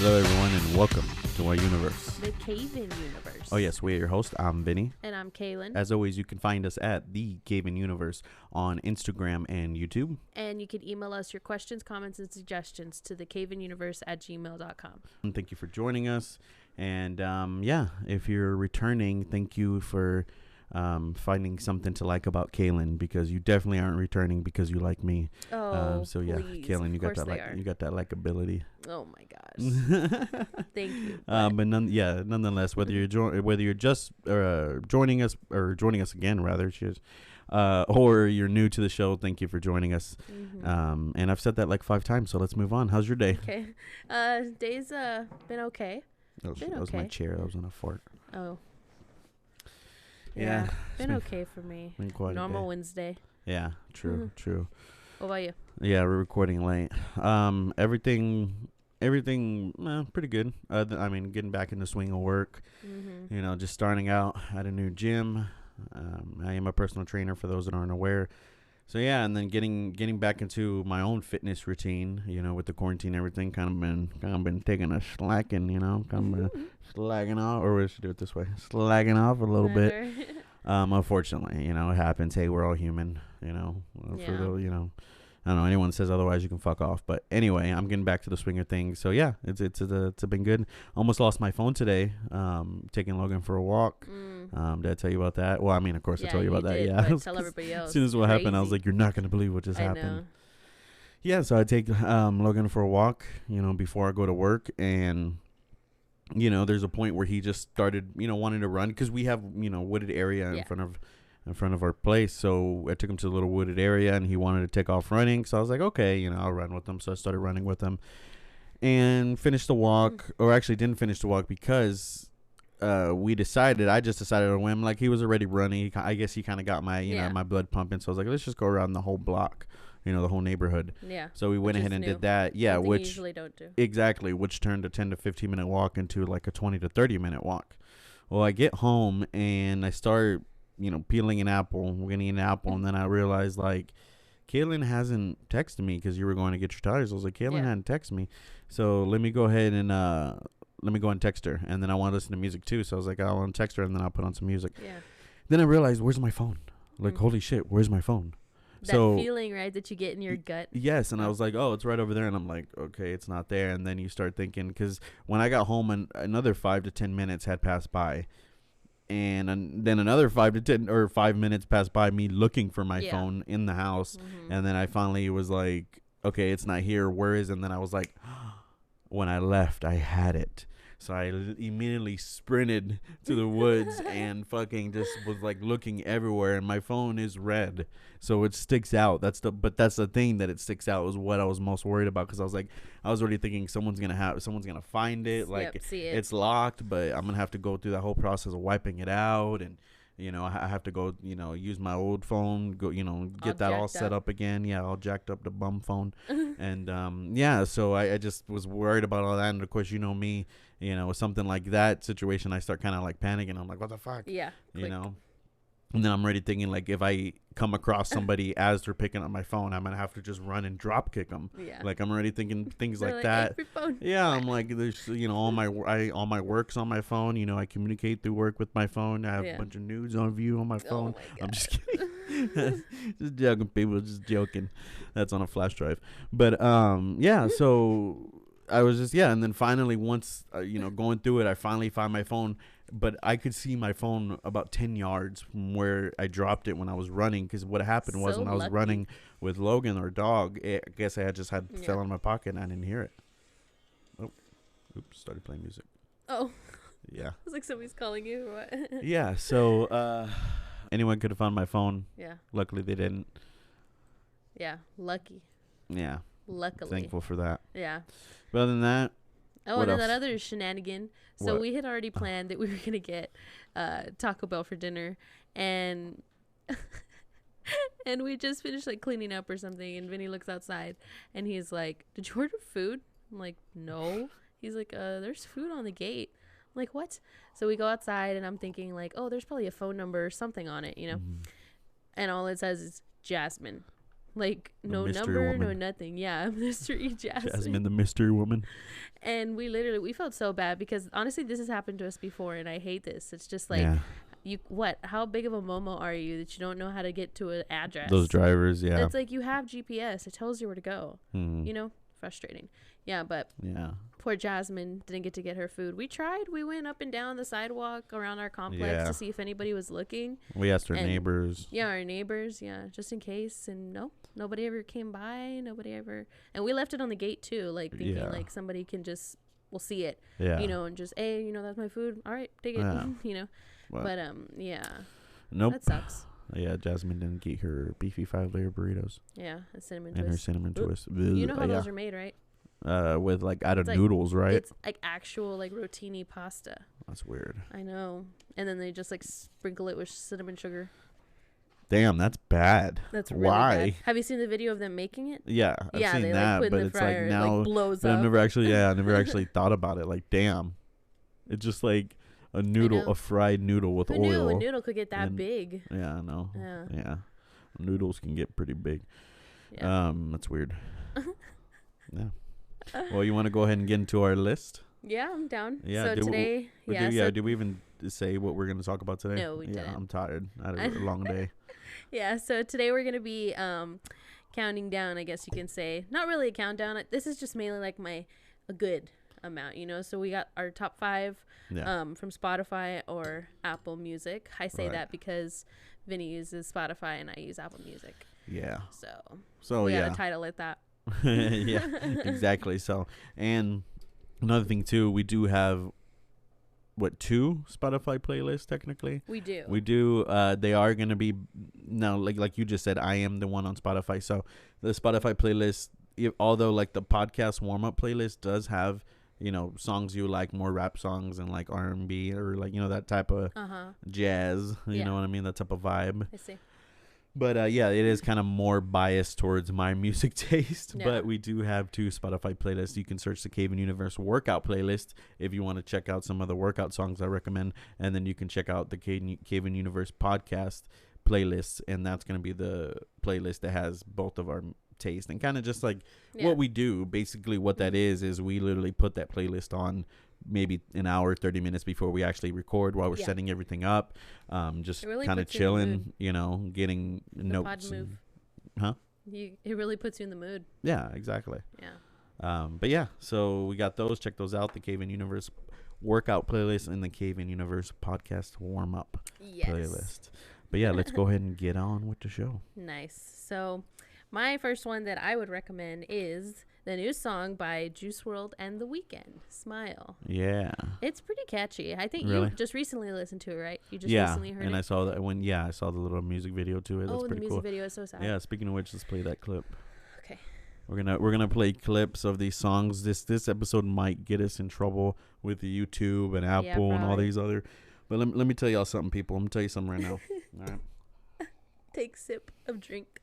Hello, everyone, and welcome to our universe. The Cave-In Universe. Oh, yes, we're your host. I'm Vinny. And I'm Kaylin. As always, you can find us at The Cave-In Universe on Instagram and YouTube. And you can email us your questions, comments, and suggestions to thecaveinuniverse@gmail.com. And thank you for joining us. And, if you're returning, thank you for finding something to like about Kaylin, because you definitely aren't returning because you like me. Please. Kaylin, you got that likability. Oh my gosh. Thank you. But nonetheless, whether you're just joining us again, rather, or you're new to the show, thank you for joining us. Mm-hmm. And I've said that like 5 times, so let's move on. How's your day? Okay. Day's been okay. That was my chair. That was on a fort. Oh. Yeah. Been okay for me. Been quite Normal Wednesday. Yeah, true. What about you? Yeah, we're recording late. Everything, pretty good. Getting back in the swing of work. Mm-hmm. Just starting out at a new gym. I am a personal trainer, for those that aren't aware. So yeah, and then getting back into my own fitness routine. With the quarantine, everything kind of been taking a slacking. Been slagging off, or we should do it this way, slagging off a little bit. Unfortunately, it happens. Hey, we're all human. I don't know. Anyone says otherwise, you can fuck off. But anyway, I'm getting back to the swinger thing. So yeah, it's been good. Almost lost my phone today. Taking Logan for a walk. Did I tell you about that? Well, of course I told you about that. Yeah. Tell everybody else. As soon as what happened, I was like, you're not gonna believe what just happened. Know. Yeah. So I take Logan for a walk. Before I go to work, and there's a point where he just started wanting to run, because we have wooded area in front of our place. So I took him to the little wooded area, and he wanted to take off running. So I was like, okay, I'll run with him. So I started running with him and finished the walk, or actually didn't finish the walk, because I just decided on a whim, like he was already running. I guess he kind of got my, my blood pumping. So I was like, let's just go around the whole block, the whole neighborhood. Yeah. So we went ahead and did that. Yeah. Something which you usually don't do. Exactly. Which turned a 10 to 15 minute walk into like a 20 to 30 minute walk. Well, I get home and I start, peeling an apple. We're going to eat an apple. And then I realized, like, Kaylin hasn't texted me because you were going to get your tires. I was like, Kaylin hadn't texted me. So let me go ahead and text her. And then I want to listen to music too. So I was like, I'll text her and then I'll put on some music. Yeah. Then I realized, where's my phone? Like, holy shit, where's my phone? That feeling, right, that you get in your gut. Yes, and I was like, oh, it's right over there. And I'm like, okay, it's not there. And then you start thinking, because when I got home, and another 5 to 10 minutes had passed by. And then another 5 to 10 or 5 minutes passed by me looking for my phone in the house. And then I finally was like, okay, it's not here. Where is it? And then I was like, when I left, I had it. So I immediately sprinted to the woods and fucking just was like looking everywhere. And my phone is red, so it sticks out. That's the thing, that it sticks out was what I was most worried about, because I was already thinking someone's gonna find it. Like, see it. It's locked, but I'm gonna have to go through that whole process of wiping it out, and I have to go, use my old phone, go, get that all set up again. Yeah, all jacked up, the bum phone. And, so I just was worried about all that. And of course, me, with something like that situation, I start kind of like panicking. I'm like, what the fuck? Yeah. Quick. And then I'm already thinking, like, if I come across somebody as they're picking up my phone, I'm going to have to just run and drop kick them. Yeah. Like, I'm already thinking things like Hey, that. your phone. Yeah, I'm like, there's, all my work's on my phone. I communicate through work with my phone. I have a bunch of nudes on view on my phone. My I'm just kidding. Just joking, people. Just joking. That's on a flash drive. But, so I was just, and then finally, once, going through it, I finally found my phone. But I could see my phone about 10 yards from where I dropped it when I was running. Because what happened was, when I was running with Logan, our dog, I guess I fell in my pocket and I didn't hear it. Oh, oops, started playing music. Oh. Yeah. I was like, somebody's calling you or what? Yeah, so anyone could have found my phone. Yeah. Luckily, they didn't. Yeah, lucky. Yeah. Luckily. Thankful for that. Yeah. But other than that. Oh, what and then else? that other shenanigan. So we had already planned that we were going to get Taco Bell for dinner. And and we just finished like cleaning up or something. And Vinny looks outside and he's like, did you order food? I'm like, no. He's like, there's food on the gate. I'm like, what? So we go outside and I'm thinking like, oh, there's probably a phone number or something on it, And all it says is Jasmine. Like, The no mystery number, no woman. nothing. Yeah, mystery Jasmine. Jasmine, the mystery woman. And we felt so bad because honestly, this has happened to us before, and I hate this. It's just like, Yeah. how big of a momo are you that you don't know how to get to an address? Those drivers, yeah. It's like, you have GPS. It tells you where to go. Mhm. You know, frustrating. Yeah, but Yeah. poor Jasmine didn't get her food. We tried. We went up and down the sidewalk around our complex Yeah. to see if anybody was looking. We asked our And- neighbors. Yeah, our neighbors. Yeah, just in case. And no, nobody ever came by. Nobody ever. And we left it on the gate too, like thinking Yeah. like somebody can just will see it. Yeah. You know, and just, hey, you know, that's my food. All right, take it. Yeah. You know. Well, But yeah, nope. that sucks. Yeah, Jasmine didn't get her beefy 5-layer burritos Yeah, a cinnamon and her twist. cinnamon Oop. twist. You know how yeah. those are made, right? With like out of It's like- noodles, right? It's like actual like rotini pasta. That's weird. I know. And then they just like sprinkle it with cinnamon sugar. Damn, that's bad. That's really Why? bad. Have you seen the video of them making it? Yeah, I've yeah, seen they that, like put but in the it's fryer, like it now. like blows But up. I've never actually, I never actually thought about it. Like, damn, it's just like a noodle, know. a fried noodle with Who oil. knew a noodle could get that and- big? Yeah, I know. Yeah. Yeah, noodles can get pretty big. Yeah. That's weird. Yeah. Well, you want to go ahead and get into our list? Yeah, I'm down. Yeah, So do we- today, yeah. Did we even say what we're gonna talk about today? No, we yeah, didn't. I'm tired. I had a long day. Yeah, so today we're going to be counting down, I guess you can say. Not really a countdown. This is just mainly like a good amount, you know. So we got our top 5 Yeah. from Spotify or Apple Music. I say Right. that because Vinny uses Spotify and I use Apple Music. Yeah. So we yeah. got a title like that. Yeah, exactly. So, and another thing too, we do have 2 Spotify playlists technically. We do. We do. They are gonna be now, like you just said. I am the one on Spotify. So the Spotify playlist, although like the podcast warm up playlist does have, you know, songs you like, more rap songs and like R&B or like, you know, that type of jazz. You Yeah. know what I mean? That type of vibe. I see. But yeah, it is kind of more biased towards my music taste. Yeah. But we do have 2 Spotify playlists. You can search the Cave in Universe workout playlist if you want to check out some of the workout songs I recommend, and then you can check out the Cave in Universe podcast playlist, and that's going to be the playlist that has both of our taste and kind of just like what we do. Basically, what that is we literally put that playlist on maybe an hour, 30 minutes before we actually record, while we're setting everything up, just really kind of puts you in the chilling, mood. you know, getting The notes. pod move. Huh? It really puts you in the mood. Yeah, exactly. Yeah. But yeah, so we got those. Check those out. The Cave in Universe workout playlist and the Cave in Universe podcast warm up playlist. But yeah, let's go ahead and get on with the show. Nice. So my first one that I would recommend is the new song by Juice WRLD and The Weeknd, Smile. Yeah. It's pretty catchy. I think Really? you just recently listened to it, right? You just Yeah, recently heard and it? I saw that I saw the little music video to it. That's Oh, the pretty music cool. video is so sad. Yeah, speaking of which, let's play that clip. Okay. We're gonna play clips of these songs. This episode might get us in trouble with the YouTube and Apple and all probably. these other. But let me tell y'all something, people. I'm gonna tell you something right now. All right. Take sip of drink.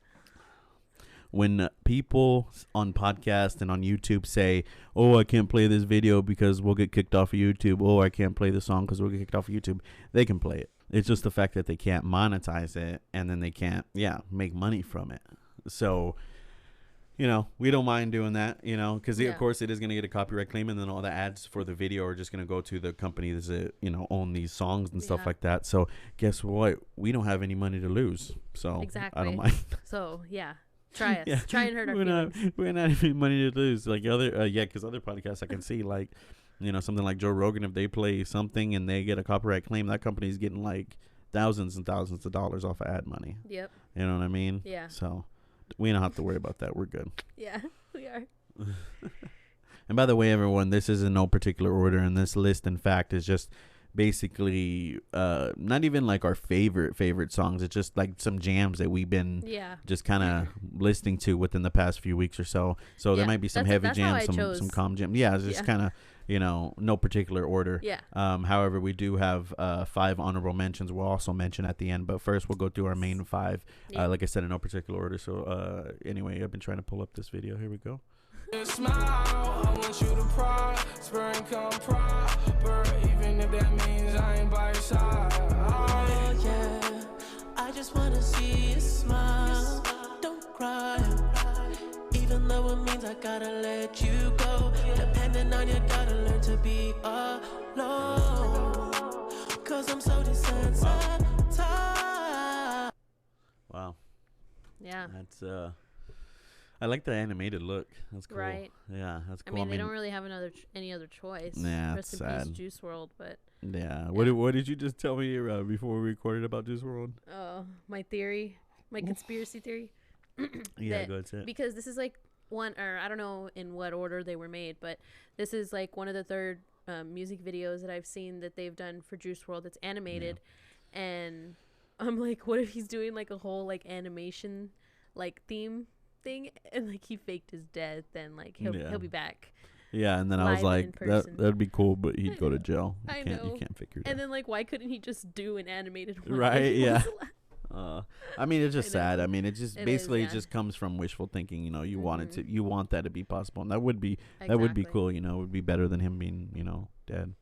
When people on podcast and on YouTube say, "Oh, I can't play this video because we'll get kicked off of YouTube," "Oh, I can't play the song because we'll get kicked off of YouTube," they can play it. It's just the fact that they can't monetize it, and then they can't, make money from it. So, you know, we don't mind doing that, you know, because of course it is going to get a copyright claim, and then all the ads for the video are just going to go to the companies that, you know, own these songs and stuff like that. So guess what? We don't have any money to lose. So Exactly. I don't mind. So, yeah. Try us. Try and hurt our feelings. We're not having money to lose. Like other, because other podcasts I can see, like, you know, something like Joe Rogan, if they play something and they get a copyright claim, that company's getting like thousands and thousands of dollars off of ad money. Yep. You know what I mean? Yeah. So we don't have to worry about that. We're good. Yeah, we are. And by the way, everyone, this is in no particular order, and this list, in fact, is just basically not even like our favorite songs. It's just like some jams that we've been just kind of listening to within the past few weeks or so. So there might be some heavy jams, some calm jams. Yeah, it's just kind of, you know, no particular order. Yeah. However, we do have 5 honorable mentions we'll also mention at the end. But first, we'll go through our main 5. Like I said, in no particular order. So anyway, I've been trying to pull up this video. Here we go. Smile, I want you to prosper and come proper, even if that means I ain't by your side. Oh yeah, I just wanna see you smile. Don't cry. down, you gotta learn to be alone. Cause I'm so desensitized. Wow. Yeah. That's I like the animated look. That's cool. Right. Yeah, that's I cool. mean, they don't really have any other choice. Yeah, Rest it's in peace, sad. Juice World. But Yeah. Yeah. What did you just tell me before we recorded about Juice World? my theory, my conspiracy theory. Yeah, that- go ahead. Say it. Because this is like one, or I don't know in what order they were made, but this is like one of the third music videos that I've seen that they've done for Juice World. It's animated, and I'm like, what if he's doing like a whole like animation like theme thing, and like he faked his death, and like he'll be back. Yeah, and then I was live in like, person. that'd be cool, but he'd go to jail. I You know. can't figure it And out. then like, why couldn't he just do an animated one? Right, yeah. It I mean, it's just I know. sad. I mean, it just It basically is, yeah. just comes from wishful thinking. You know, you want it Mhm. to, you want that to be possible, and that would be cool. You know, it would be better than him being, dead.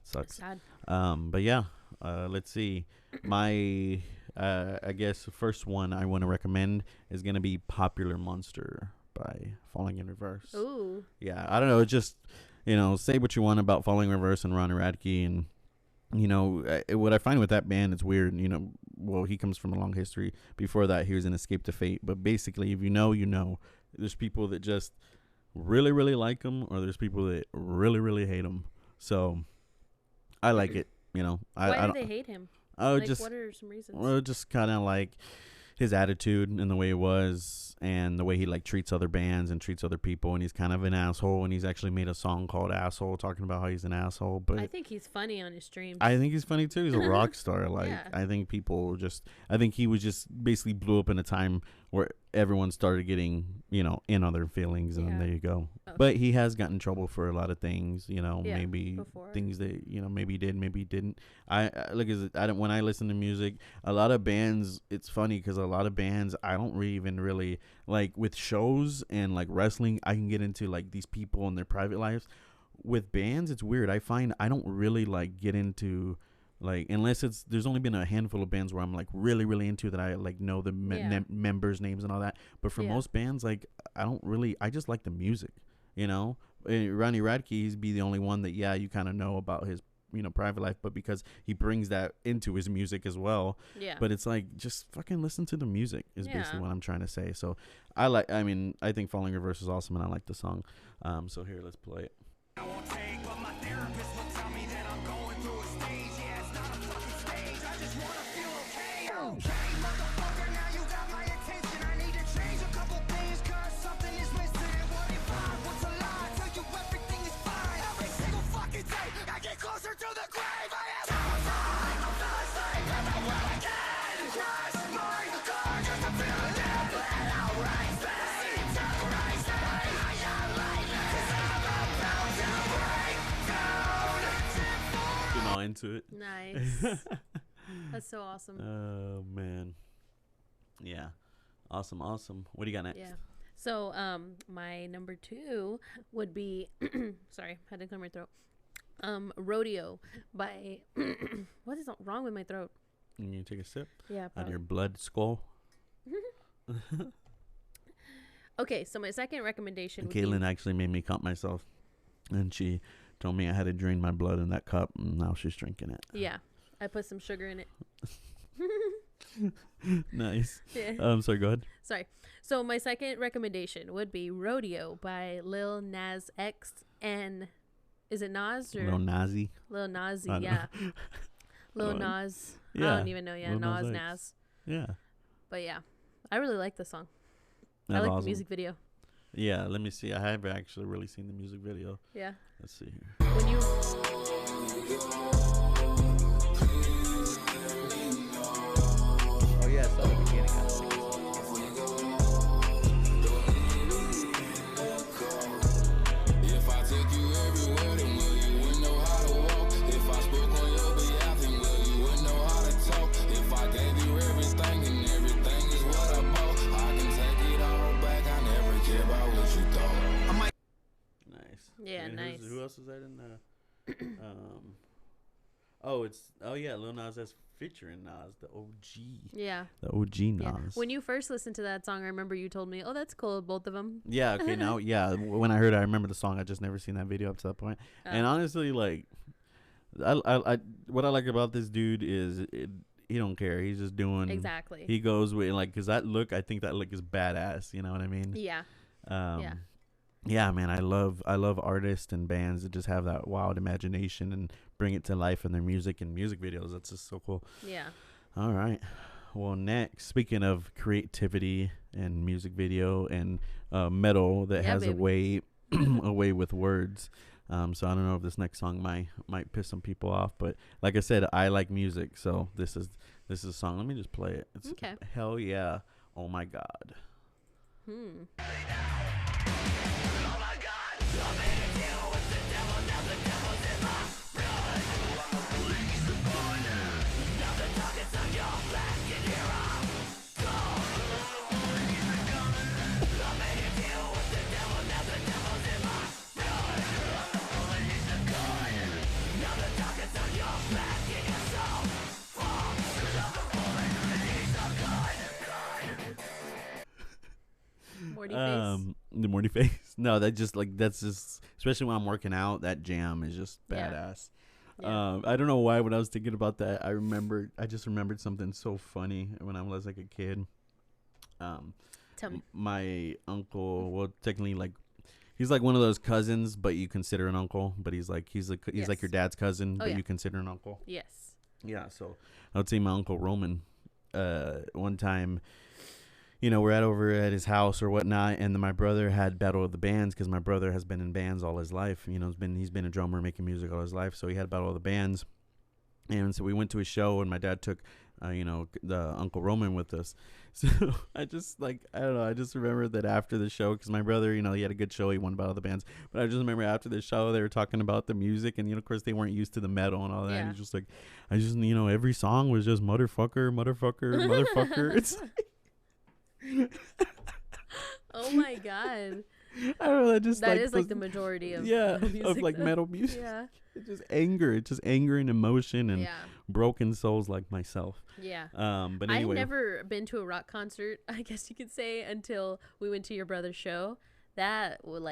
Sucks. Sad. But yeah, let's see. My, I guess the first one I want to recommend is gonna be "Popular Monster" by Falling in Reverse. Ooh. Yeah, I don't know. It's just, say what you want about Falling in Reverse and Ronnie Radke, and what I find with that band, it's weird. Well, he comes from a long history. Before that, he was in Escape to Fate. But basically, if you know, there's people that just really, really like him, or there's people that really, really hate him. So I like it. I Why I do don't. they hate him? I would Like, just what are some reasons? well, just kind of like his attitude and the way it was, and the way he like treats other bands and treats other people, and he's kind of an asshole. And he's actually made a song called "Asshole," talking about how he's an asshole. But I think he's funny on his streams. I think he's funny too. He's a rock star. Like, Yeah. I think I think he was just basically blew up in a time where everyone started getting, in other feelings, and Yeah. there you go. Okay. But he has gotten in trouble for a lot of things, Yeah, maybe before. things that, maybe he did, maybe he didn't. When I listen to music, a lot of bands, it's funny because a lot of bands, I don't even really, like with shows and like wrestling, I can get into like these people and their private lives. With bands, it's weird. I find I don't really like get into, like, unless there's only been a handful of bands where I'm like really, really into that I like know the Yeah. members' names and all that. But for Yeah. most bands, like, I just like the music, Ronnie Radke, he's be the only one that, you kind of know about his, private life, but because he brings that into his music as well. Yeah. But it's like, just fucking listen to the music is basically Yeah. what I'm trying to say. So I think Falling Reverse is awesome, and I like the song. So here, let's play it. I won't take what my therapist will tell me that I'm going through a stage. Yeah, it's not a fucking stage. I just wanna feel okay. Okay, motherfucker, now you got my attention. I need to change a couple things, cause something is missing. What if what's a lie? Tell you everything is fine. Every single fucking day, I get closer to the grave. I am terrified. I'm fell asleep and I will again. Crash my car just to feel a damn plan. Outright pain. Terrorize me. I am lightning. 'Cause I'm about to break down. Getting all into it. Nice. That's so awesome. Oh man. Yeah. Awesome. What do you got next? Yeah. So, my number 2 would be, sorry, had to clear my throat. Rodeo by, what is wrong with my throat? And you take a sip Yeah. out of Probably. your blood skull. Okay. So my second recommendation would Caitlin be, actually made me cut myself, and she told me I had to drain my blood in that cup, and now she's drinking it. yeah, I put some sugar in it. Nice. Yeah. Sorry, go ahead. Sorry. So my second recommendation would be Rodeo by Lil Nas X and, is it Nas or Little Nazi. Lil Nas? I don't Yeah. Lil Um, Nas. I yeah, don't even know. Yeah, Lil Nas Nas X. Nas. Yeah. But yeah, I really like the song. I That's like awesome. the music video. Yeah, let me see. I haven't actually really seen the music video. Yeah. Let's see here. When you Oh yeah, it's the beginning. If I took you everywhere, then will you wouldn't know how to walk? If I spoke on your behalf, then will you wouldn't know how to talk? If I gave you everything and everything is what I bought, I can take it all back. I never care about what you thought. Nice. Yeah, And nice. Who else is that in the? Oh yeah, Lil Nas featuring Nas, the OG. Yeah. The OG Yeah. Nas. When you first listened to that song, I remember you told me, "Oh, that's cool, both of them." Yeah, okay, now, yeah, when I heard it, I remember the song. I just never seen that video up to that point. And honestly, like, what I like about this dude is he don't care. He's just doing. Exactly. He goes with, like, because that look, I think that look is badass. You know what I mean? Yeah. Yeah. Yeah, man, I love artists and bands that just have that wild imagination and bring it to life in their music and music videos. That's just so cool. Yeah. All right. Well, next, speaking of creativity and music video and metal that has a way a way with words. So I don't know if this next song might piss some people off, but like I said, I like music, so this is a song. Let me just play it. It's Okay. Hell yeah. Oh my God. Morty face. The Morty face. No, that's just, especially when I'm working out, that jam is just badass. Yeah. I don't know why when I was thinking about that, I just remembered something so funny when I was like a kid. Tell me. My uncle, well, technically, like, he's like one of those cousins, but you consider an uncle. But he's like like your dad's cousin, but you consider an uncle. Yes. Yeah. So I would say my uncle Roman. One time, you know, we're over at his house or whatnot, and then my brother had Battle of the Bands because my brother has been in bands all his life. You know, he's been a drummer making music all his life, so he had Battle of the Bands. And so we went to a show, and my dad took, the Uncle Roman with us. So I just, I don't know, I just remember that after the show, because my brother, you know, he had a good show, he won Battle of the Bands. But I just remember after the show, they were talking about the music, and, you know, of course, they weren't used to the metal and all that. Yeah. And he's just like, every song was just motherfucker, motherfucker, motherfucker. It's Oh my God. I don't know. That is like the majority of music, of like though. metal music. Yeah. It's just anger. It's just anger and emotion and broken souls like myself. Yeah. But anyway, I've never been to a rock concert, I guess you could say, until we went to your brother's show. That would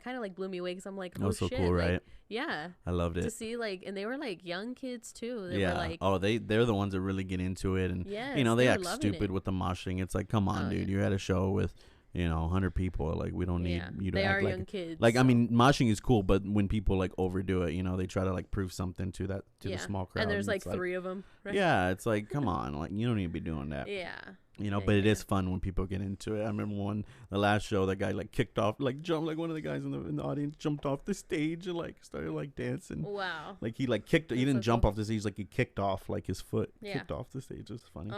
kind of blew me away because I'm like, oh, that was so shit. cool, right? Yeah. I loved it. To see and they were like young kids too. They yeah. were like, oh, they're the ones that really get into it, and you know, they act stupid with the moshing. It's like, come on, dude, you're at a show with, 100 people. Like, we don't need you to they act are like young kids. I mean, moshing is cool, but when people overdo it, they try to prove something to the small crowd. And there's three of them. Right? Yeah, it's like, come on, you don't need to be doing that. Yeah. But it is fun when people get into it. I remember the last show, that guy kicked off, jumped, one of the guys in the audience jumped off the stage and started dancing. Wow. He kicked. He didn't jump cool. off the stage. He kicked off his foot. Yeah. Kicked off the stage. It's funny.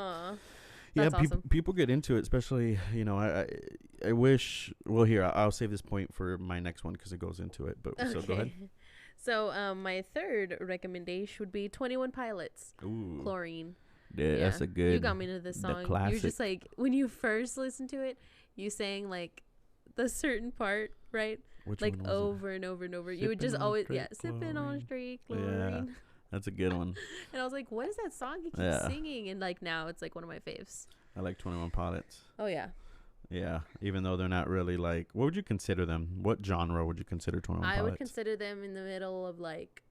That's awesome. People get into it, especially I wish. Well, here I'll save this point for my next one because it goes into it. But so go ahead. So my third recommendation would be 21 Pilots. Ooh. Chlorine. Yeah, that's a good. You got me into this song. Classic. You're just when you first listened to it, you sang the certain part, right? Which one was over and over and over. You would just always sipping on straight chlorine. Yeah, that's a good one. And I was like, what is that song you keep singing? And now it's one of my faves. I like 21 Pilots. Oh yeah. Yeah, even though they're not really what would you consider them? What genre would you consider 21 Pilots? I would consider them in the middle of like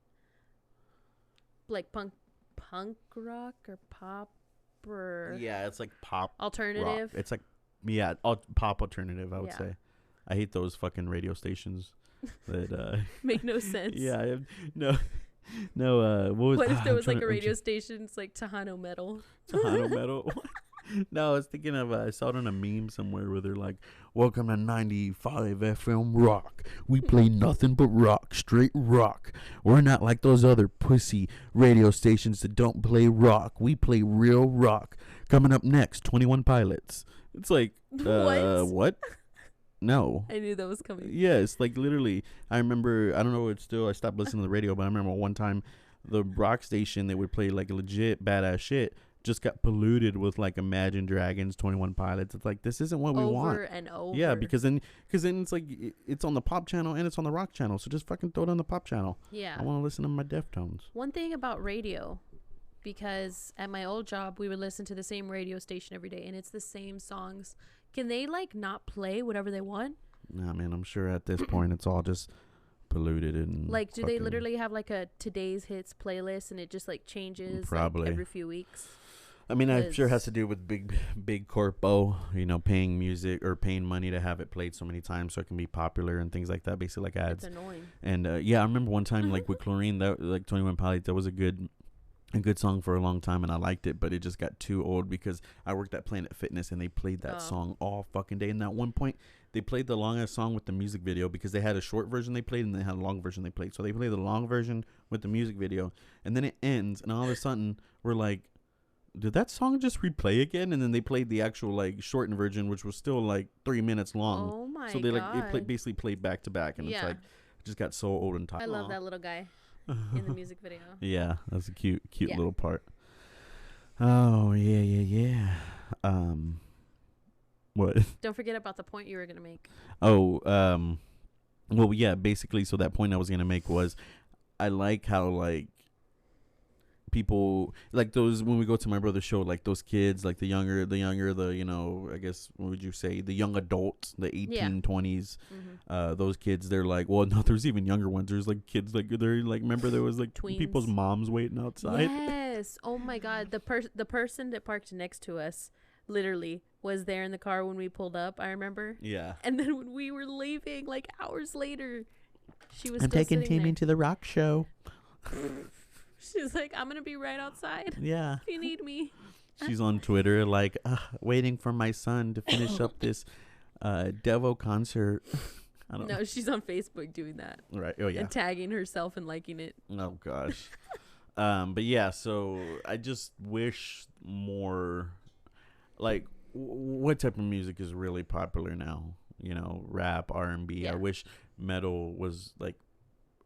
punk rock or pop or it's like pop alternative. Rock. It's pop alternative, I would say. I hate those fucking radio stations that make no sense. Yeah, no. What if there was a radio station? It's like Tejano Metal. Tejano Metal. No, I was thinking of I saw it on a meme somewhere where they're like, "Welcome to 95 FM Rock. We play nothing but rock, straight rock. We're not like those other pussy radio stations that don't play rock. We play real rock." Coming up next, 21 Pilots. It's like, what? No. I knew that was coming. Yes, literally. I remember, I don't know, I stopped listening to the radio, but I remember one time the rock station, they would play legit badass shit, just got polluted with Imagine Dragons, 21 Pilots. It's this isn't what we want. Over and over. Yeah, because then it's it's on the pop channel and it's on the rock channel. So just fucking throw it on the pop channel. Yeah. I want to listen to my Deftones. One thing about radio, because at my old job we would listen to the same radio station every day, and it's the same songs. Can they like not play whatever they want? Nah, man, I'm sure at this point it's all just polluted and Like, do they literally have like a today's hits playlist and it just like changes Probably. like, every few weeks? I mean, I'm sure it has Because- to do with big corpo, you know, paying music or paying money to have it played so many times so it can be popular and things like that, basically like ads. It's annoying. And yeah, I remember one time like with Chlorine, that like 21 Pilots, that was a good song for a long time, and I liked it, but it just got too old because I worked at Planet Fitness and they played that song all fucking day. And at one point, they played the longest song with the music video because they had a short version they played and they had a long version they played. So they played the long version with the music video, and then it ends, and all of a sudden we're like, did that song just replay again? And then they played the actual like shortened version, which was still like 3 minutes long. Oh my So they like God. basically played back to back, and it's like it just got so old and tired. I love that little guy in the music video. Yeah, that's a cute Yeah. little part. Oh yeah. What? Don't forget about the point you were gonna make. Oh, well, yeah. Basically, so that point I was gonna make was, I like how like people like those when we go to my brother's show, like those kids, like the younger, you know, I guess what would you say, the young adults, the 18, 20s, those kids, they're like, well, no, there's even younger ones. There's like kids like they're like, remember there was like Tweens. people's moms waiting outside. Yes. Oh my God. The person that parked next to us literally was there in the car when we pulled up. I remember. Yeah. And then when we were leaving, like hours later, she was. I'm still taking sitting Timmy there. to the rock show. She's like, I'm gonna be right outside Yeah. if you need me. She's on Twitter like, waiting for my son to finish up this Devo concert. I don't know. No, she's on Facebook doing that Right. Oh, yeah. and tagging herself and liking it. Oh, gosh. But, yeah, so I just wish more, like, what type of music is really popular now? You know, rap, R&B. Yeah. I wish metal was, like,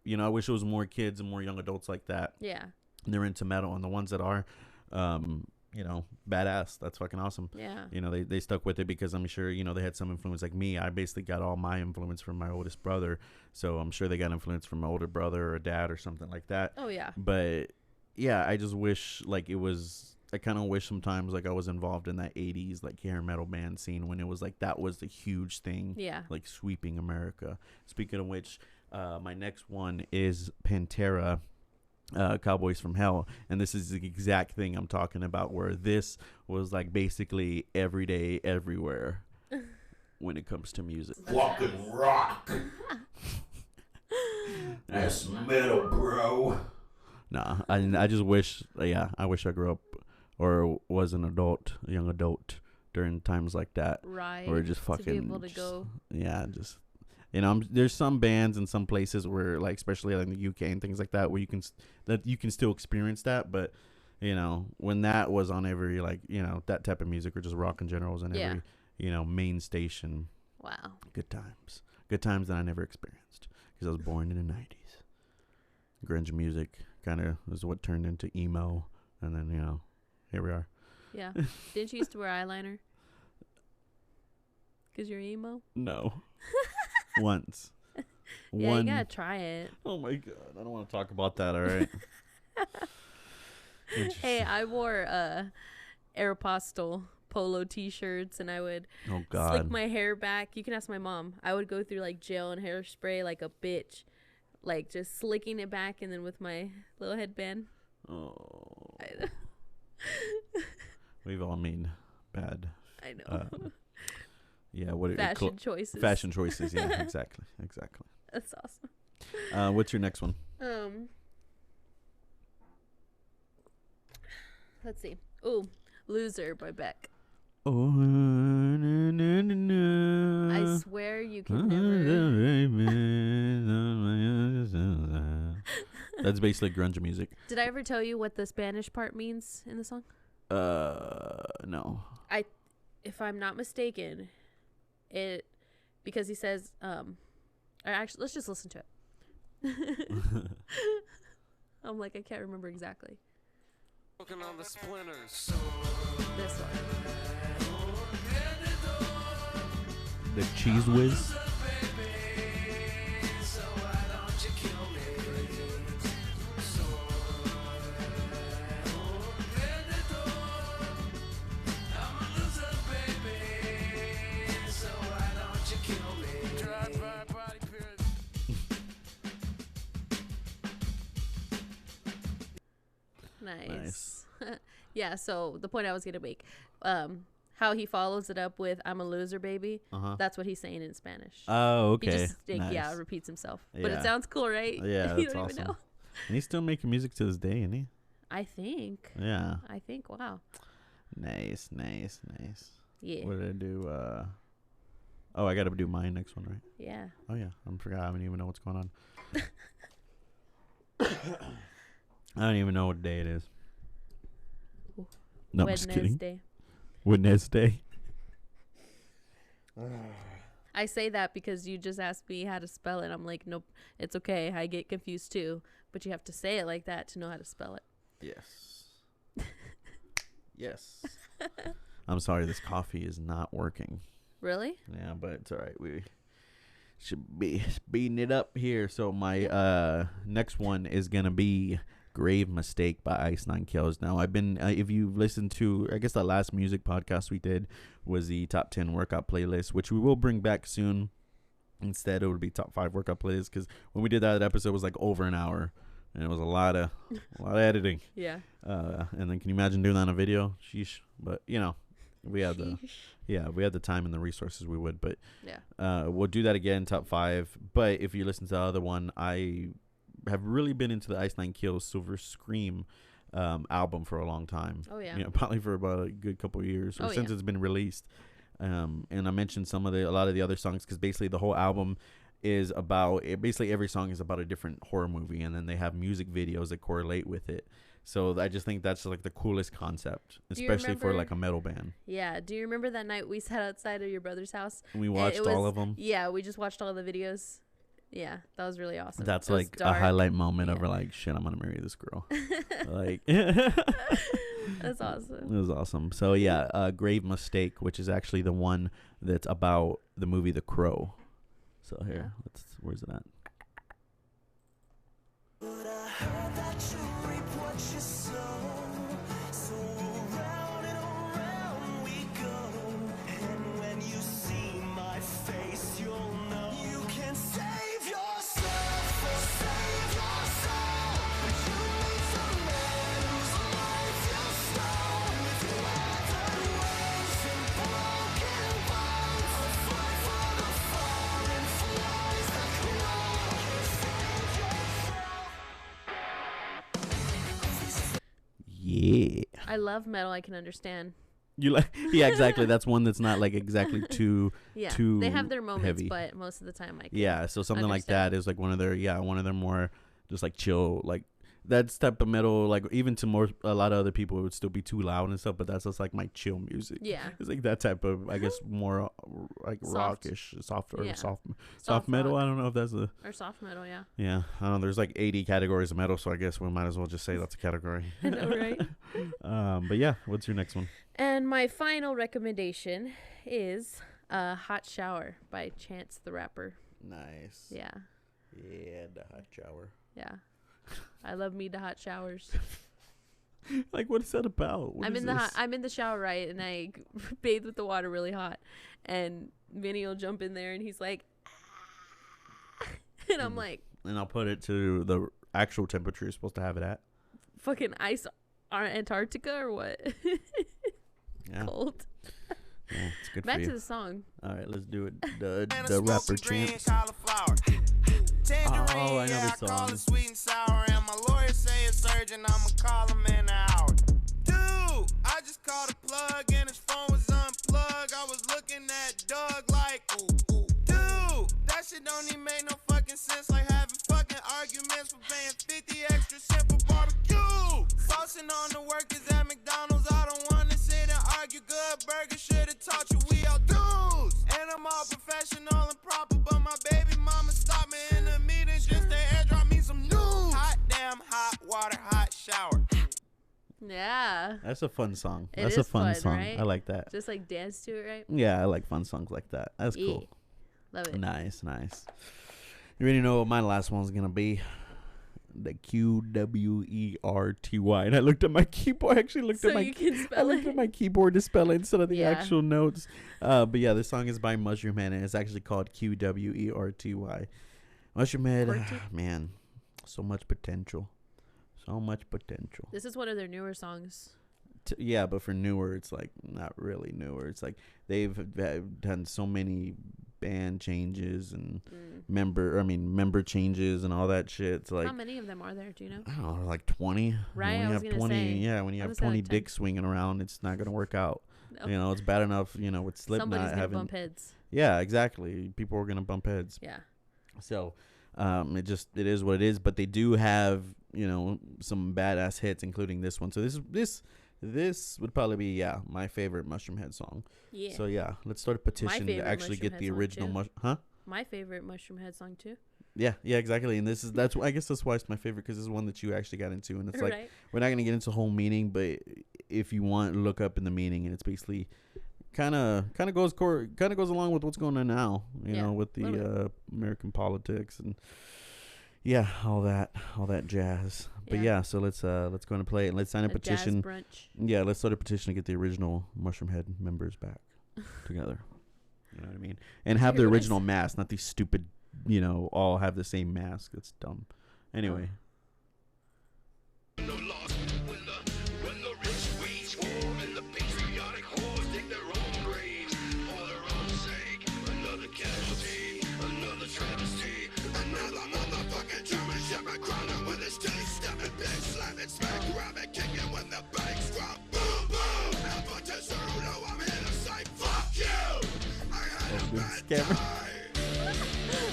you know, I wish it was more kids and more young adults like that. Yeah. And they're into metal. And the ones that are, you know, badass. That's fucking awesome. Yeah. You know, they stuck with it because I'm sure, you know, they had some influence like me. I basically got all my influence from my oldest brother. So I'm sure they got influence from my older brother or dad or something like that. Oh yeah. But yeah, I just wish like it was, I kind of wish sometimes like I was involved in that 80s like hair metal band scene when it was like that was the huge thing. Yeah. Like sweeping America. Speaking of which, my next one is Pantera. Cowboys from Hell, and this is the exact thing I'm talking about, where this was like basically every day everywhere when it comes to music. Fucking rock. That's metal, bro. Nah, I just wish, I wish I grew up or was an adult, a young adult during times like that. Right. Or just fucking to be able to go. Yeah, just you know, there's some bands in some places where, like, especially like in the UK and things like that, where you can still experience that. But you know, when that was on every, like, you know, that type of music or just rock in general was on every, you know, main station. Wow. Good times that I never experienced because I was born in the 90s. Grunge music kind of is what turned into emo, and then, you know, here we are. Yeah. Didn't you used to wear eyeliner? Because you're emo? No. Once. Yeah, you gotta try it. Oh my god, I don't want to talk about that. All right. Hey, I wore Aeropostale polo t-shirts, and I would Oh slick god. my hair back. You can ask my mom. I would go through like gel and hairspray like a bitch, like just slicking it back, and then with my little headband. Oh. I know. We've all made bad. I know. Yeah. What Fashion choices. Fashion choices. Yeah. Exactly. That's awesome. What's your next one? Let's see. Ooh, Loser by Beck. Oh. I swear you can never. That's basically grunge music. Did I ever tell you what the Spanish part means in the song? No. If I'm not mistaken, because he says, or actually, let's just listen to it. I'm like, I can't remember exactly. Looking on the splinters. This one. The Cheese Whiz. Nice. Yeah, so the point I was going to make, how he follows it up with "I'm a loser, baby." That's what he's saying in Spanish. Oh, He okay. just Nice. repeats himself. But Yeah. it sounds cool, right? Yeah, You that's don't awesome. even know. And he's still making music to this day, isn't he? I think. Yeah. Wow. Nice. Yeah. What did I do? Oh, I got to do my next one, right? Yeah. Oh yeah, I forgot. I don't even know what's going on. I don't even know what day it is. Ooh. No, I'm just kidding. Wednesday. Wednesday. I say that because you just asked me how to spell it. I'm like, nope, it's okay. I get confused too. But you have to say it like that to know how to spell it. Yes. Yes. I'm sorry, this coffee is not working. Really? Yeah, but it's all right. We should be speeding it up here. So my next one is gonna be "Grave Mistake" by Ice Nine Kills. Now I've been, if you've listened to, I guess the last music podcast we did was the top 10 workout playlist, which we will bring back soon. Instead, it would be top 5 workout playlists, because when we did that episode, it was like over an hour, and it was a lot of editing. Yeah. And then can you imagine doing that on a video? Sheesh. But you know, we had the time and the resources, we would. But Yeah. we'll do that again, top 5. But if you listen to the other one, I have really been into the Ice Nine Kills Silver Scream album for a long time. Oh, yeah. You know, probably for about a good couple of years, or Oh, since yeah. it's been released. And I mentioned a lot of the other songs, because basically the whole album is about basically every song is about a different horror movie, and then they have music videos that correlate with it. So I just think that's like the coolest concept, especially for remember- like a metal band. Yeah. Do you remember that night we sat outside of your brother's house? And we And watched it all was- of them. Yeah, we just watched all the videos. Yeah, that was really awesome. That's It was like a dark. highlight moment of Yeah. like, shit, I'm gonna marry this girl. Like, it That's awesome. was awesome. So yeah, Grave Mistake, which is actually the one that's about the movie The Crow. So here, where's it at? But I heard that you reap what you sow. So around and around we go. And when you see my face, you'll know you can save yourself or save your soul. But you need some man whose life you stole. With weathered wings and broken bones, I'll fight for the fallen flies that crawl. Save yourself. Yeah. I love metal. I can understand. You like? Yeah, exactly. That's one that's not like exactly too. Yeah. Too They have their moments, heavy. but most of the time I can. Yeah, so something like that Understand. is like one of their more just like chill, like that's type of metal. Like even to a lot of other people, it would still be too loud and stuff. But that's just like my chill music. Yeah. It's like that type of, I guess, more like Soft. rockish, soft or Yeah. soft metal. rock. I don't know if that's a Or soft metal, yeah. yeah. I don't know. There's like 80 categories of metal, so I guess we might as well just say that's a category. I know, right? But yeah, what's your next one? And my final recommendation is Hot Shower by Chance the Rapper. Nice. Yeah. Yeah, the hot shower. Yeah. I love me the hot showers. Like, what is that about? What I'm is in the this? I'm in the shower, right? And I bathe with the water really hot. And Vinny will jump in there and he's like, "Ah." And I'm like, And I'll put it to the actual temperature you're supposed to have it at. fucking ice Antarctica or what? Yeah, Cold. yeah, it's good Back for to you. the song. All right, let's do it. The And a rapper smoking green Chance. cauliflower. Tangerine, Oh, I know yeah, this I call song. it sweet and sour. And my lawyer say it's urgent, I'ma call him in an hour. Dude, I just called a plug and his phone was unplugged. I was looking at Doug like, ooh, ooh. Dude, that shit don't even make no fucking sense. Like having fucking arguments for paying 50 extra cent for barbecue. Saucing on the workers at McDonald's. I don't wanna sit and argue. Good burger should've taught you we all dudes. And I'm all professional and proper, but my baby mama stopped me in the meeting just to airdrop me some news. Hot damn, hot water, hot shower. Yeah. That's a fun song. It That's a is fun fun, song. right? I like that. Just like dance to it, right? Yeah, I like fun songs like that. That's Yeah. cool. Love it. Nice, nice. You already know what my last one's gonna be. The QWERTY. And I looked at my keyboard. I actually looked So at my you can I spell looked at it. my keyboard to spell it instead of the Yeah. actual notes. But yeah, this song is by Mushroom Head, and it's actually called QWERTY. Mushroom Head, Qwerty? man, so much potential. So much potential. This is one of their newer songs. Yeah, but for newer, it's like not really newer. It's like they've done so many band changes and member changes and all that shit. It's like, how many of them are there? Do you know? I don't know, like 20. Right, When I you was have gonna 20, say. yeah, when you I have was gonna 20 say 10. dicks swinging around, it's not gonna work out. No. You know, it's bad enough. You know, with Somebody's Slipknot gonna having. bump heads. Yeah, exactly. People are gonna bump heads. Yeah. So, it is what it is. But they do have, you know, some badass hits, including this one. So this would probably be my favorite Mushroomhead song. Yeah. So yeah, let's start a petition to favorite actually get Mushroomhead the song, original too. My favorite Mushroomhead song too. Yeah, exactly. And that's I guess that's why it's my favorite, because it's one that you actually got into, and it's like Right. we're not gonna get into the whole meaning, but if you want, look up in the meaning, and it's basically kind of goes along with what's going on now, you know, with the American politics and all that jazz. But Yeah. so let's go and play it, and let's sign a petition. Jazz brunch. Yeah, let's start a petition to get the original Mushroomhead members back together. You know what I mean? And have the Fearless. original mask, not these stupid, you know, all have the same mask. That's dumb. Anyway.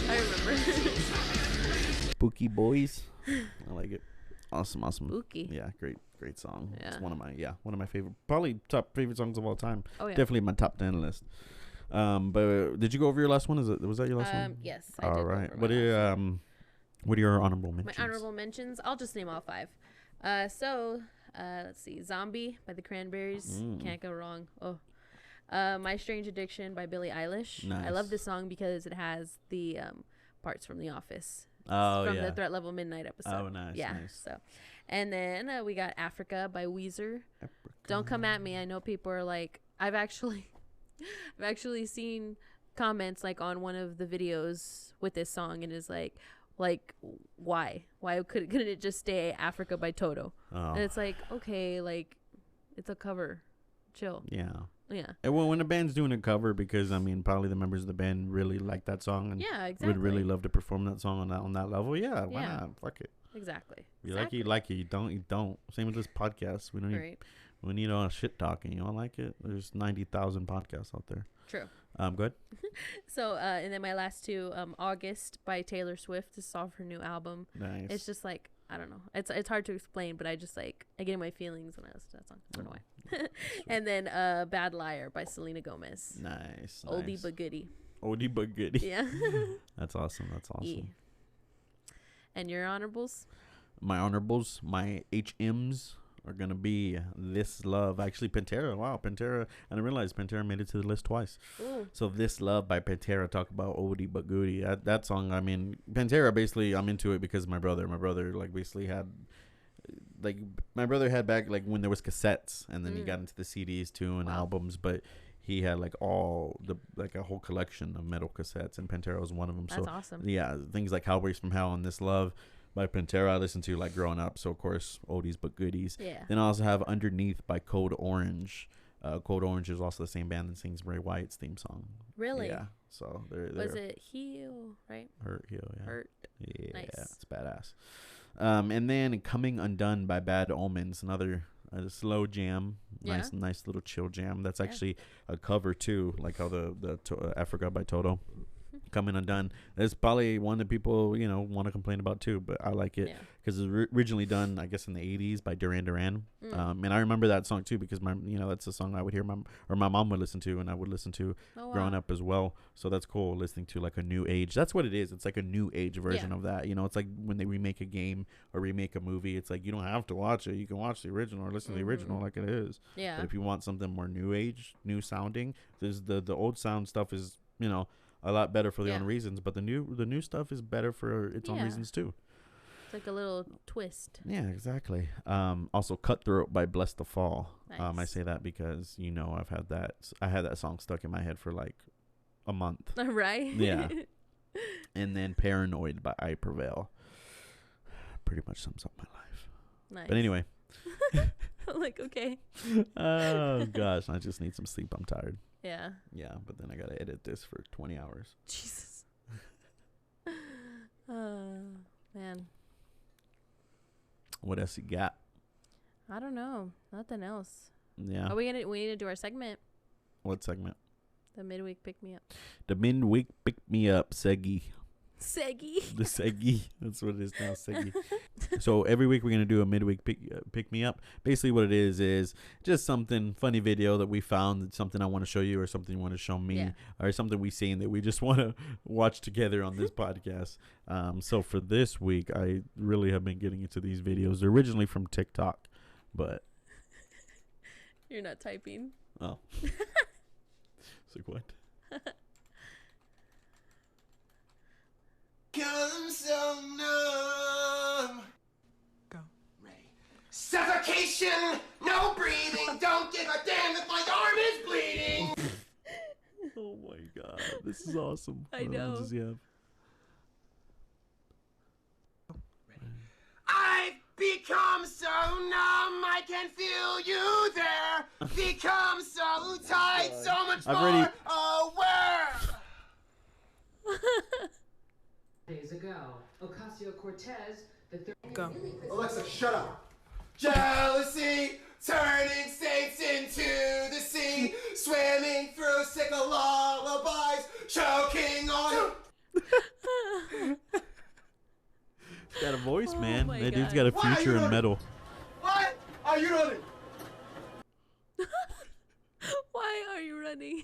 I remember. Spooky Boys. I like it. Awesome. Spooky. Yeah, great song. Yeah. It's one of my favorite, probably top favorite songs of all time. Oh yeah. Definitely my top 10 list. But did you go over your last one? Was that your last one? Yes. I All did go right. over my What are last one. what are your honorable mentions? My honorable mentions. I'll just name all 5. Let's see. Zombie by the Cranberries. Can't go wrong. Oh. My Strange Addiction by Billie Eilish. I love Nice. this song because it has the parts from The Office. Oh, from yeah. the Threat Level Midnight episode. Oh, nice, Yeah. nice. So, and then we got Africa by Weezer. Don't come at me. I know people are like, I've actually seen comments like on one of the videos with this song, and is like why couldn't it just stay Africa by Toto? Oh. And it's like, okay, like it's a cover, chill. Yeah. Yeah. And when a band's doing a cover, because I mean, probably the members of the band really like that song and Yeah, exactly. would really love to perform that song on that level. Yeah, why Yeah. not? Fuck it. Exactly. You like it, you like it. You don't, you don't. Same with this podcast. We don't need, Right. we need all shit talking. You don't like it? There's 90,000 podcasts out there. True. Good. So, and then my last two, August by Taylor Swift. This is off her new album. Nice. It's just like, I don't know. It's hard to explain, but I just like, I get my feelings when I listen to that song. I don't know why. And then Bad Liar by Selena Gomez. nice. Oldie Nice. but goodie. Oldie but goodie. Yeah. That's awesome. That's awesome. Yeah. And your honorables? My honorables, my HMs are gonna be This Love. Actually, Pantera. Wow, Pantera. I didn't realize Pantera made it to the list twice. Ooh. So This Love by Pantera. Talk about oldie but goodie. That song. I mean, Pantera. Basically, I'm into it because my brother like basically had. Like my brother had back like when there was cassettes, and then he got into the CDs too and albums, but he had like all the like a whole collection of metal cassettes, and Pantera was one of them. That's so awesome. yeah, things like Hellways from Hell and This Love by Pantera I listened to like growing up. So of course oldies but goodies. Yeah. Then I also have Underneath by Code Orange. Code Orange is also the same band that sings Bray Wyatt's theme song. Really? Yeah. So they're Was it Heal, right? Hurt Heel. Yeah. Hurt. Yeah, Nice. it's badass. And then Coming Undone by Bad Omens, another slow jam, Yeah. nice little chill jam. That's actually a cover too, like how the Africa by Toto. Coming Undone. That's probably one that people want to complain about too, but I like it Yeah. because it was originally done, I guess, in the '80s by Duran Duran. And I remember that song too because that's a song I would hear my mom would listen to, and I would listen to growing up as well. So that's cool, listening to like a new age. That's what it is. It's like a new age version of that. It's like when they remake a game or remake a movie. It's like you don't have to watch it. You can watch the original or listen to the original like it is. Yeah. But if you want something more new age, new sounding, there's the old sound stuff is a lot better for their own reasons, but the new stuff is better for its own reasons too. It's like a little twist. Yeah, exactly. Also Cutthroat by Bless the Fall. I Nice. say that because I had that song stuck in my head for like a month. Right? Yeah. And then Paranoid by I Prevail. Pretty much sums up my life. Nice. But anyway. I'm like, okay. Oh gosh, I just need some sleep. I'm tired. Yeah. Yeah, but then I gotta edit this for 20 hours. Jesus. Man. What else you got? I don't know. Nothing else. Yeah. We need to do our segment. What segment? The midweek pick me up. The midweek pick me up, Seggy. Seggy. The Seggy. That's what it is now, Seggy. So every week we're gonna do a midweek pick me up. Basically, what it is just something funny video that we found, something I want to show you, or something you want to show me, or something we seen that we just want to watch together on this podcast. So for this week, I really have been getting into these videos. They're originally from TikTok, but You're not typing. oh, it's like what? Come so numb. Go. Ready. Suffocation, no breathing. Don't give a damn if my arm is bleeding. Oh my god, this is awesome. I What else know. does he have? I've become so numb, I can feel you there. Become so tight, so much I've more already- aware. Days ago, Ocasio-Cortez, the third. Go. Alexa, shut up. Jealousy, turning states into the sea, swimming through sickle lullabies, choking on. He's got a voice, Oh man. my That dude's God. got a Why are future you in running? metal. What are you running? Why are you running?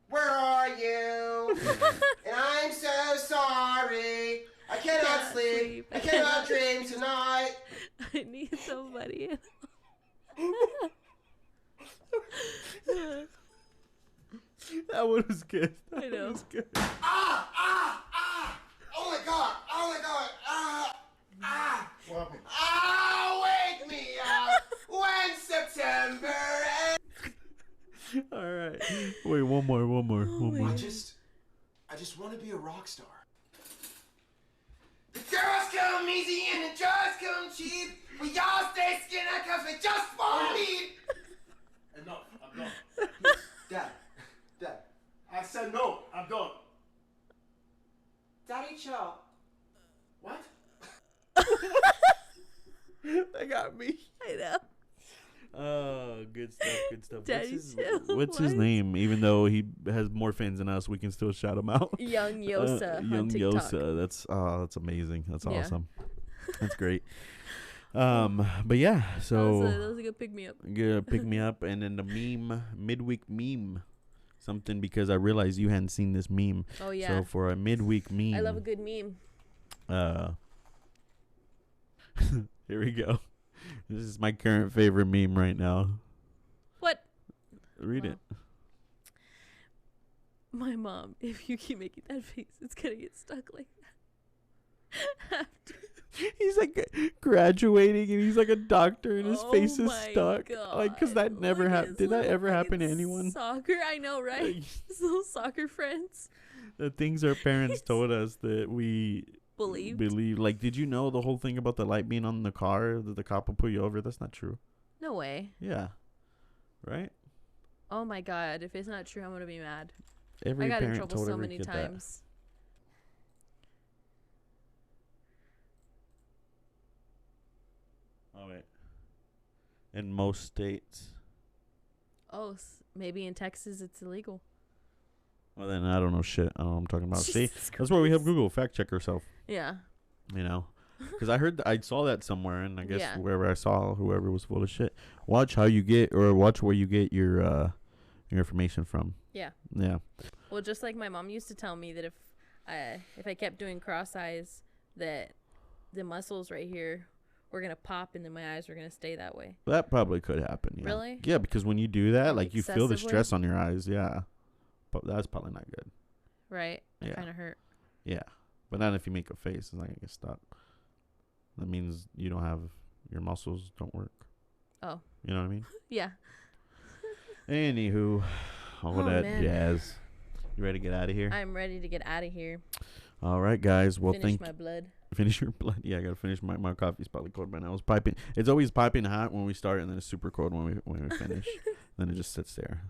Where are you? And I'm so sorry. I cannot Can't sleep. sleep. I cannot dream tonight. I need somebody. That one was good. I know. Was good. Ah! Oh my god! Oh my god! Wake me up when September ends. All right. Wait, one more. I just want to be a rock star. The girls come easy and the drugs come cheap. We all stay skinny cause we just won't leave. Enough, I'm done. Dad. I said no, I'm done. Daddy, chill. What? They got me. I know. Oh, good stuff. Daddy chill. What's his What? name? Even though he has more fans than us, we can still shout him out. Young Yosa on Young TikTok. Yosa. That's amazing. That's Yeah. awesome. That's great. But yeah, so that was a good pick me up. good pick me up, and then the midweek meme, something, because I realized you hadn't seen this meme. Oh yeah. So for a midweek meme, I love a good meme. Here we go. This is my current favorite meme right now. What? Read Wow. it. My mom, if you keep making that face, it's gonna get stuck like that. He's like graduating, and he's like a doctor, and his Oh face is my stuck. Like, cause that God. never Look at happened. his Did that little ever happen to fucking anyone? Soccer, I know, right? His little soccer friends The things our parents told us that we believed. believe. Like, did you know the whole thing about the light being on the car, that the cop will pull you over? That's not true. No way. Yeah. Right? Oh my god, if it's not true, I'm gonna be mad. Every I got in parent trouble told so every many kid times. that. Oh, wait. In most states. Oh, maybe in Texas it's illegal. Well, then I don't know shit. I don't know what I'm talking about. See? Jesus That's why we have Christ. Google. Fact check herself. Yeah. You know? Because I heard, I saw that somewhere, and I guess Yeah. wherever I saw, whoever was full of shit. Watch how you get, or watch where you get your information from. Yeah. Yeah. Well, just like my mom used to tell me that if I kept doing cross eyes, that the muscles right here were gonna pop and then my eyes were gonna stay that way. That probably could happen. Yeah. Really? Yeah, because when you do that, like, you feel the Excessively? stress on your eyes. Yeah. But that's probably not good. Right? Yeah. Kind of hurt. Yeah. But not if you make a face. It's not gonna get stuck. That means you don't have your muscles don't work. Oh. You know what I mean? Yeah. Anywho, all Oh, that man. jazz. You ready to get out of here? I'm ready to get out of here. All right, guys. Well, Finish my blood. Finish your blood. Yeah, I gotta finish my coffee's probably cold by now. It's piping. It's always piping hot when we start, and then it's super cold when we finish. Then it just sits there.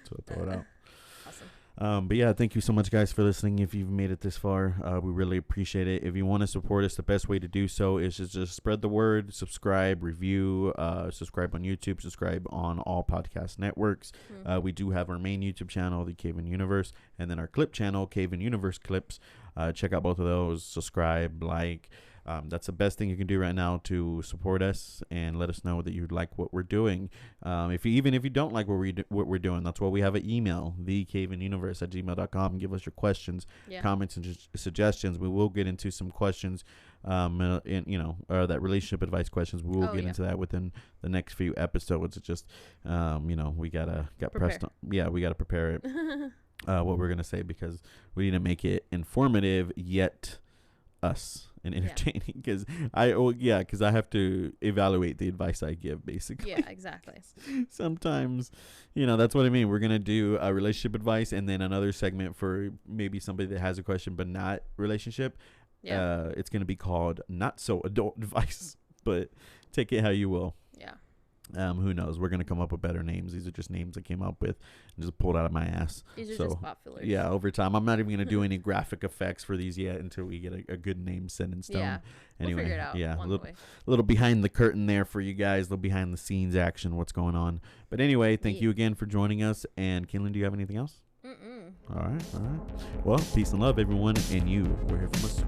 So I throw it out. Awesome. But yeah, thank you so much, guys, for listening. If you've made it this far, we really appreciate it. If you want to support us, the best way to do so is just spread the word, subscribe, review, subscribe on YouTube, subscribe on all podcast networks. We do have our main YouTube channel, the Cave in Universe, and then our clip channel, Cave in Universe Clips. Check out both of those. Subscribe, like. That's the best thing you can do right now to support us and let us know that you like what we're doing. If you don't like what we're doing, that's why we have an email, thecaveinuniverse@gmail.com. Give us your questions, comments, and suggestions. We will get into some questions, that relationship advice questions. We will get into that within the next few episodes. It's just, we got pressed on. Yeah, we got to prepare it. What we're gonna say, because we need to make it informative yet us and entertaining, because I have to evaluate the advice I give, basically. Yeah, exactly. Sometimes, that's what I mean. We're gonna do a relationship advice and then another segment for maybe somebody that has a question but not relationship. It's gonna be called Not So Adult Advice, but take it how you will. Who knows? We're gonna come up with better names. These are just names I came up with and just pulled out of my ass. These are just spot fillers. Yeah, over time. I'm not even gonna do any graphic effects for these yet until we get a good name set in stone. Yeah. Anyway, we'll figure it out. Yeah, a little behind the curtain there for you guys. Little behind the scenes action. What's going on? But anyway, thank you again for joining us. And Kaylin, do you have anything else? Mm-mm. All right. Well, peace and love, everyone, and you will hear from us soon.